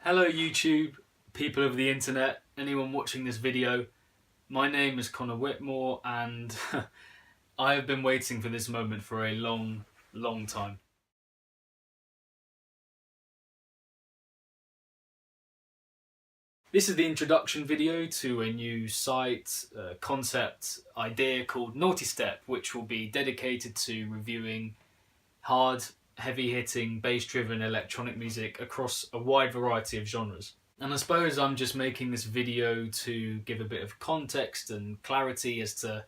Hello YouTube, people of the internet, anyone watching this video. My name is Connor Whitmore and I have been waiting for this moment for a long time. This is the introduction video to a new site, concept, idea called Nawtystep, which will be dedicated to reviewing hard, heavy-hitting, bass-driven electronic music across a wide variety of genres. And I suppose I'm just making this video to give a bit of context and clarity as to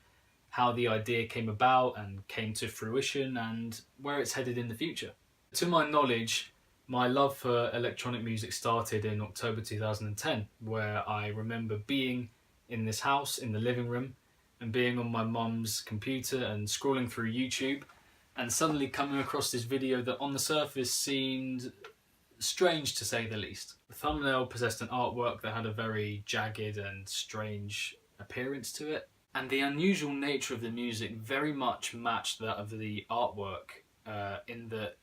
how the idea came about and came to fruition and where it's headed in the future. To my knowledge, my love for electronic music started in October 2010, where I remember being in this house in the living room and being on my mum's computer and scrolling through YouTube and suddenly coming across this video that on the surface seemed strange to say the least. The thumbnail possessed an artwork that had a very jagged and strange appearance to it, and the unusual nature of the music very much matched that of the artwork, in that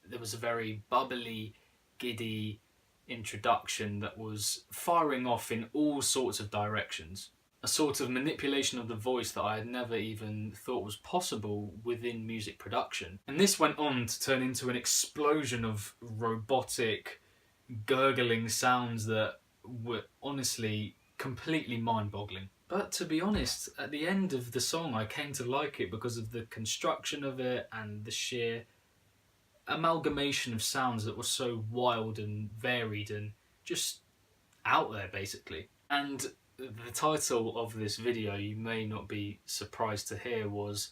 there was a very bubbly, giddy introduction that was firing off in all sorts of directions. A sort of manipulation of the voice that I had never even thought was possible within music production. And this went on to turn into an explosion of robotic, gurgling sounds that were honestly completely mind-boggling. But to be honest, at the end of the song I came to like it because of the construction of it and the sheer amalgamation of sounds that were so wild and varied and just out there basically. And the title of this video, you may not be surprised to hear, was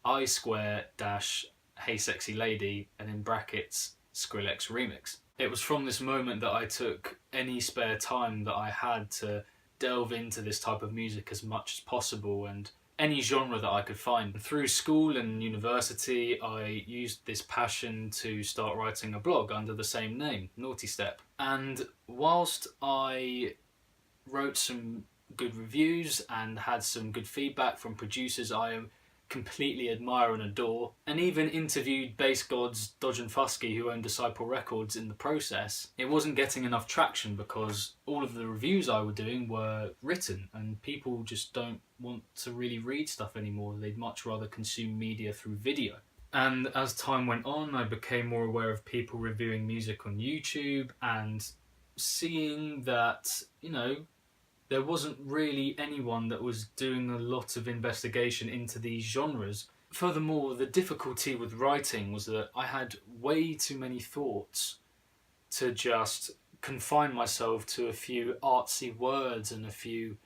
I Square dash Hey Sexy Lady and in brackets Skrillex Remix. It was from this moment that I took any spare time that I had to delve into this type of music as much as possible and any genre that I could find. Through school and university, I used this passion to start writing a blog under the same name, Nawtystep. And whilst I wrote some good reviews and had some good feedback from producers I completely admire and adore, and even interviewed bass gods Dodge and Fusky who own Disciple Records in the process, it wasn't getting enough traction because all of the reviews I was doing were written and people just don't want to really read stuff anymore. They'd much rather consume media through video. And as time went on, I became more aware of people reviewing music on YouTube and seeing that, you know, there wasn't really anyone that was doing a lot of investigation into these genres. Furthermore, the difficulty with writing was that I had way too many thoughts to just confine myself to a few artsy words and a few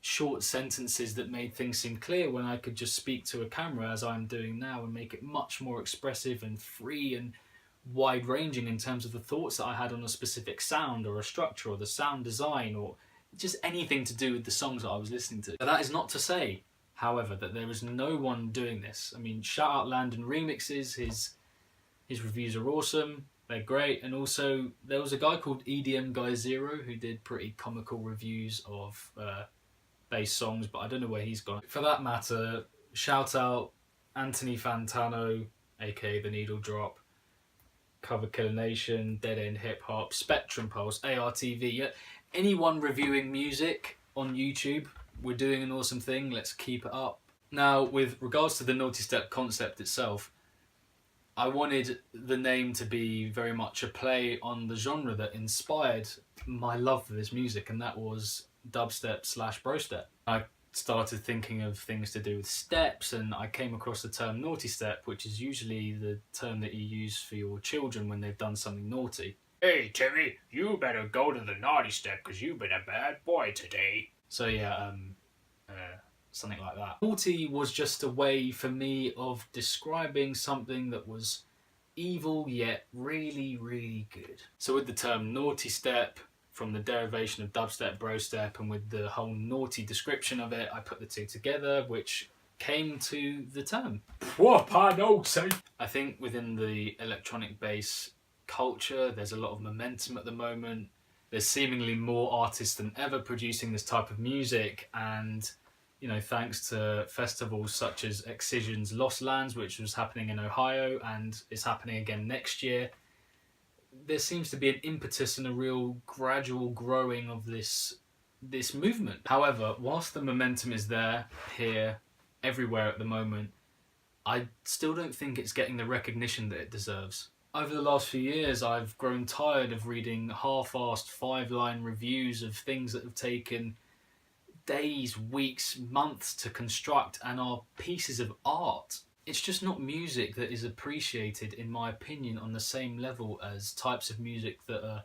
short sentences that made things seem clear when I could just speak to a camera as I'm doing now and make it much more expressive and free and wide-ranging in terms of the thoughts that I had on a specific sound or a structure or the sound design or just anything to do with the songs that I was listening to. But that is not to say, however, that there is no one doing this. I mean, shout out Landon Remixes, his reviews are awesome, they're great, and also there was a guy called EDM Guy Zero who did pretty comical reviews of bass songs, but I don't know where he's gone. For that matter, shout out Anthony Fantano, aka The Needle Drop, Cover Killer Nation, Dead End Hip Hop, Spectrum Pulse, ARTV, yeah. Anyone reviewing music on YouTube, we're doing an awesome thing, let's keep it up. Now, with regards to the Nawtystep concept itself, I wanted the name to be very much a play on the genre that inspired my love for this music, and that was dubstep / brostep. I started thinking of things to do with steps, and I came across the term Nawtystep, which is usually the term that you use for your children when they've done something naughty. Hey Timmy, you better go to the naughty step because you've been a bad boy today. So yeah, something like that. Naughty was just a way for me of describing something that was evil yet really, really good. So with the term Nawtystep, from the derivation of dubstep, brostep, and with the whole naughty description of it, I put the two together, which came to the term. Proper naughty! I think within the electronic bass culture, there's a lot of momentum at the moment. There's seemingly more artists than ever producing this type of music, and you know, thanks to festivals such as Excision's Lost Lands, which was happening in Ohio and is happening again next year, there seems to be an impetus and a real gradual growing of this movement. However, whilst the momentum is there, here, everywhere at the moment, I still don't think it's getting the recognition that it deserves. Over the last few years, I've grown tired of reading half-assed 5-line reviews of things that have taken days, weeks, months to construct and are pieces of art. It's just not music that is appreciated, in my opinion, on the same level as types of music that are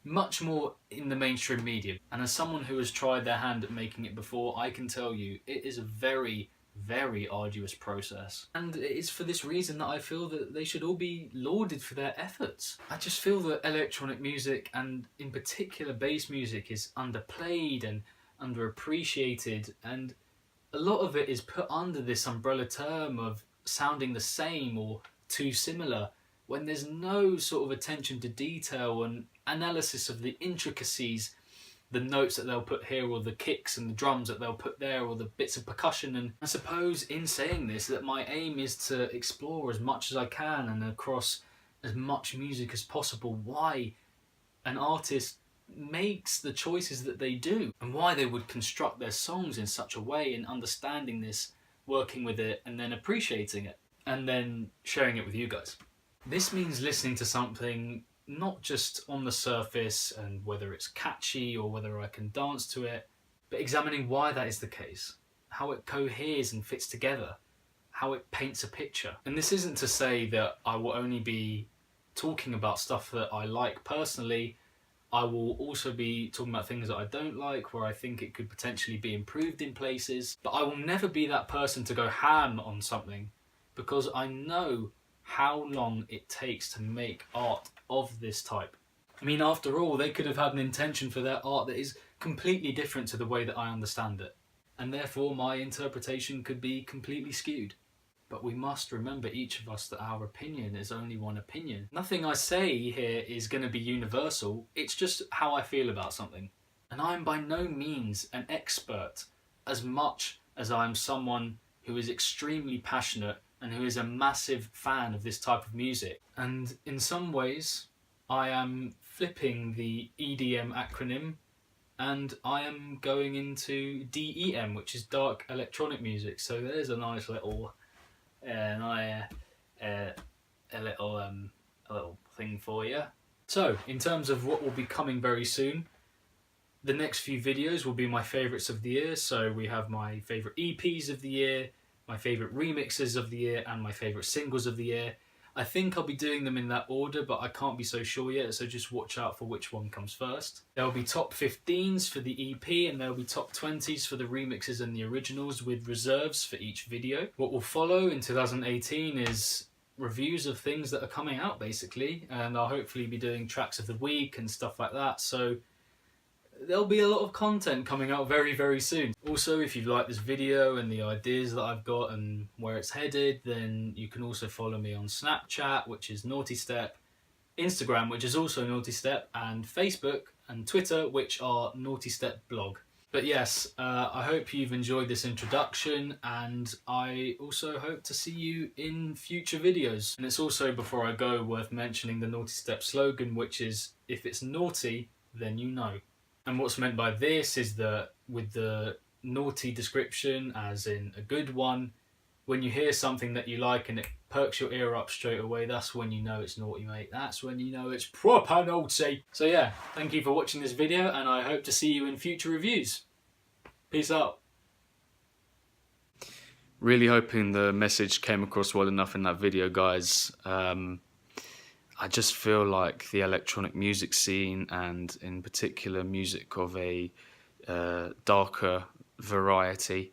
much more in the mainstream media. And as someone who has tried their hand at making it before, I can tell you it is a very, very arduous process. And it is for this reason that I feel that they should all be lauded for their efforts. I just feel that electronic music, and in particular bass music, is underplayed and underappreciated, and a lot of it is put under this umbrella term of sounding the same or too similar, when there's no sort of attention to detail and analysis of the intricacies, the notes that they'll put here, or the kicks and the drums that they'll put there, or the bits of percussion. And I suppose in saying this, that my aim is to explore as much as I can and across as much music as possible why an artist makes the choices that they do, and why they would construct their songs in such a way, and understanding this, working with it, and then appreciating it, and then sharing it with you guys. This means listening to something not just on the surface and whether it's catchy or whether I can dance to it, but examining why that is the case, how it coheres and fits together, how it paints a picture. And this isn't to say that I will only be talking about stuff that I like personally. I will also be talking about things that I don't like, where I think it could potentially be improved in places. But I will never be that person to go ham on something, because I know how long it takes to make art of this type. I mean, after all, they could have had an intention for their art that is completely different to the way that I understand it. And therefore my interpretation could be completely skewed. But we must remember, each of us, that our opinion is only one opinion. Nothing I say here is going to be universal, it's just how I feel about something. And I am by no means an expert, as much as I am someone who is extremely passionate and who is a massive fan of this type of music. And in some ways, I am flipping the EDM acronym, and I am going into DEM, which is dark electronic music. So there's a nice little a little thing for you. So in terms of what will be coming very soon, the next few videos will be my favourites of the year. So we have my favourite EPs of the year, my favourite remixes of the year, and my favourite singles of the year. I think I'll be doing them in that order, but I can't be so sure yet, so just watch out for which one comes first. There will be top 15s for the EP, and there will be top 20s for the remixes and the originals, with reserves for each video. What will follow in 2018 is reviews of things that are coming out, basically, and I'll hopefully be doing tracks of the week and stuff like that, so there'll be a lot of content coming out very, very soon. Also, if you like this video and the ideas that I've got and where it's headed, then you can also follow me on Snapchat, which is Nawtystep, Instagram, which is also Nawtystep, and Facebook and Twitter, which are Nawtystep blog. But yes, I hope you've enjoyed this introduction, and I also hope to see you in future videos. And it's also, before I go, worth mentioning the Nawtystep slogan, which is, if it's naughty, then you know. And what's meant by this is that with the naughty description, as in a good one, when you hear something that you like and it perks your ear up straight away, that's when you know it's naughty, mate. That's when you know it's proper naughty. So yeah, thank you for watching this video, and I hope to see you in future reviews. Peace out. Really hoping the message came across well enough in that video, guys. I just feel like the electronic music scene, and in particular music of a darker variety,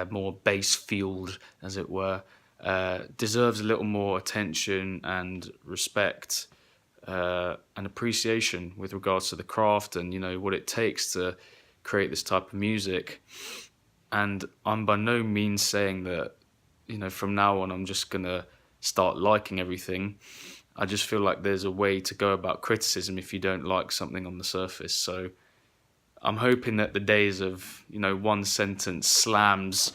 more bass-fueled as it were, deserves a little more attention and respect and appreciation with regards to the craft and, you know, what it takes to create this type of music. And I'm by no means saying that, you know, from now on I'm just gonna start liking everything. I just feel like there's a way to go about criticism if you don't like something on the surface. So I'm hoping that the days of, you know, one sentence slams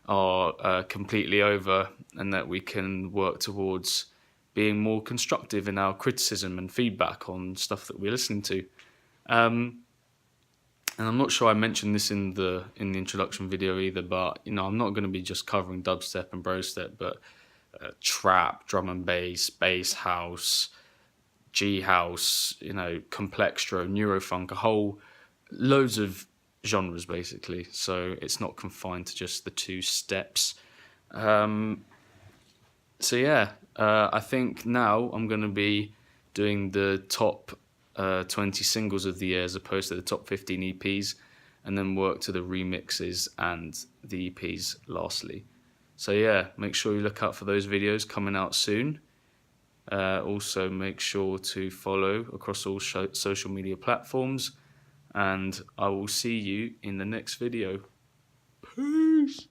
are completely over, and that we can work towards being more constructive in our criticism and feedback on stuff that we're listening to. And I'm not sure I mentioned this in the introduction video either, but I'm not going to be just covering dubstep and brostep, but trap, drum and bass house, G house, complextro, neurofunk, a whole loads of genres basically. So it's not confined to just the 2 steps. So yeah, I think now I'm going to be doing the top 20 singles of the year as opposed to the top 15 EPs, and then work to the remixes and the EPs lastly. So yeah, make sure you look out for those videos coming out soon. Also make sure to follow across all social media platforms, and I will see you in the next video. Peace!